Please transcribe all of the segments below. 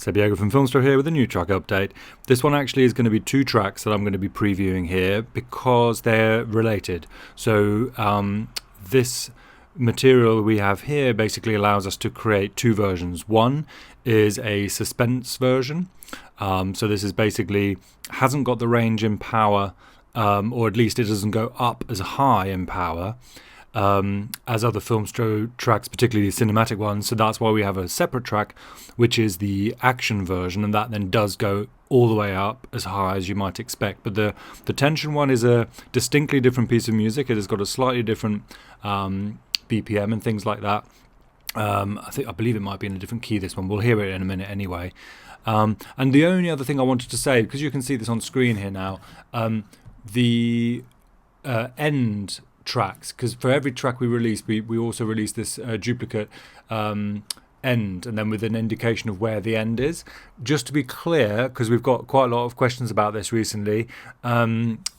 Sebiego from Filmstro here with a new track update. This one actually is going to be two tracks that I'm going to be previewing here because they're related. So this material we have here basically allows us to create two versions. One is a suspense version. So this is basically hasn't got the range in power, or at least it doesn't go up as high in power as other Filmstro tracks, particularly the cinematic ones. So that's why we have a separate track, which is the action version, and that then does go all the way up as high as you might expect. But the tension one is a distinctly different piece of music. It has got a slightly different BPM and things like that. I believe it might be in a different key, this one. We'll hear it in a minute anyway. And the only other thing I wanted to say, because you can see this on screen here now, the end tracks, because for every track we release, we also release this duplicate end, and then with an indication of where the end is. Just to be clear, because we've got quite a lot of questions about this recently,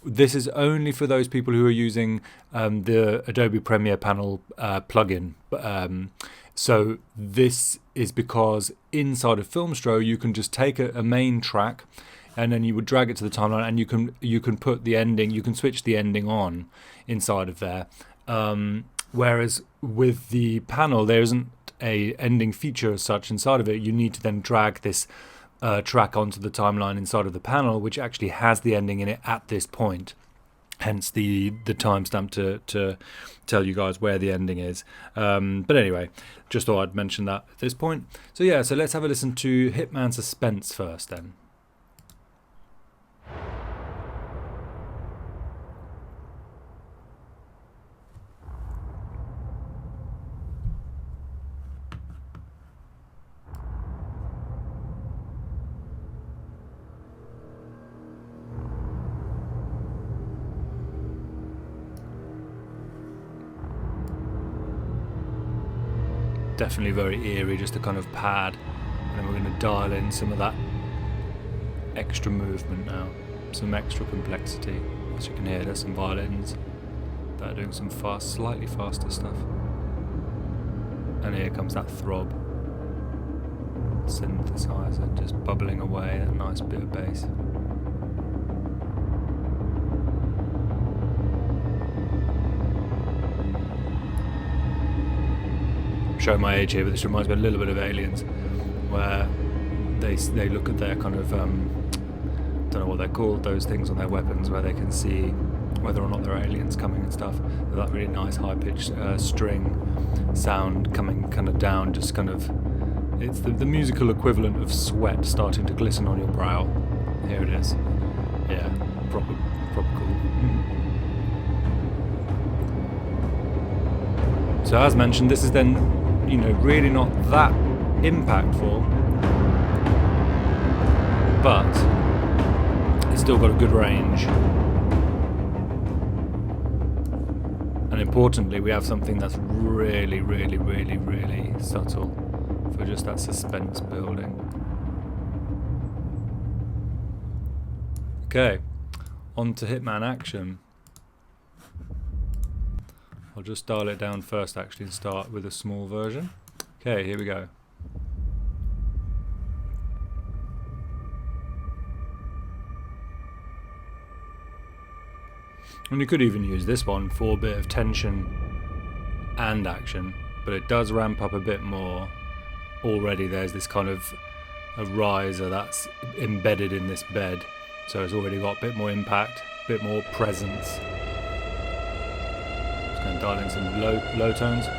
this is only for those people who are using the Adobe Premiere Panel plugin. So this is because inside of Filmstro you can just take a main track and then you would drag it to the timeline, and you can put the ending, you can switch the ending on inside of there. Whereas with the panel there isn't a ending feature as such inside of it. You need to then drag this track onto the timeline inside of the panel, which actually has the ending in it at this point. Hence the timestamp to tell you guys where the ending is. But anyway, just thought I'd mention that at this point. So yeah, so let's have a listen to Hitman Suspense first then. Definitely very eerie, just a kind of pad, and then we're going to dial in some of that extra movement now, some extra complexity. As you can hear, there's some violins that are doing some slightly faster stuff, and here comes that throb synthesizer just bubbling away, that nice bit of bass. Showing my age here, but this reminds me a little bit of Aliens, where they look at their kind of don't know what they're called, those things on their weapons where they can see whether or not there are aliens coming and stuff. That really nice high pitched string sound coming kind of down, just kind of, it's the musical equivalent of sweat starting to glisten on your brow. Here it is. Yeah, proper cool. So as mentioned, this is then, you know, really not that impactful, but it's still got a good range. And importantly, we have something that's really, really, really, really subtle for just that suspense building. Okay, on to Hitman Action. I'll just dial it down first actually and start with a small version. Okay, here we go. And you could even use this one for a bit of tension and action, but it does ramp up a bit more. Already there's this kind of a riser that's embedded in this bed, so it's already got a bit more impact, a bit more presence. And dial in some low tones. There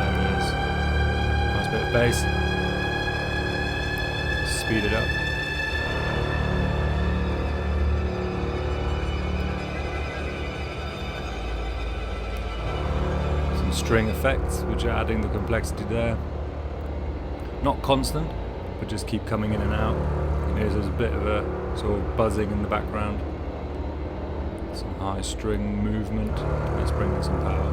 it is. Nice bit of bass. Speed it up. Some string effects, which are adding the complexity there. Not constant, but just keep coming in and out. And here's a bit of a sort of buzzing in the background. Some high string movement. Let's bring in some power.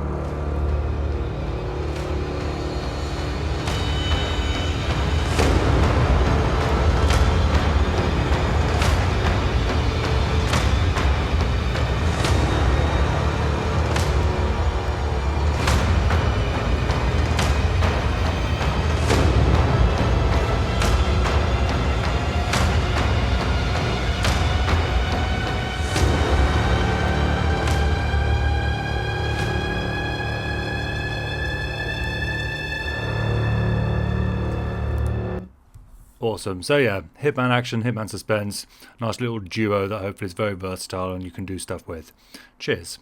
Awesome. So yeah, Hitman action, Hitman suspense, nice little duo that hopefully is very versatile and you can do stuff with. Cheers.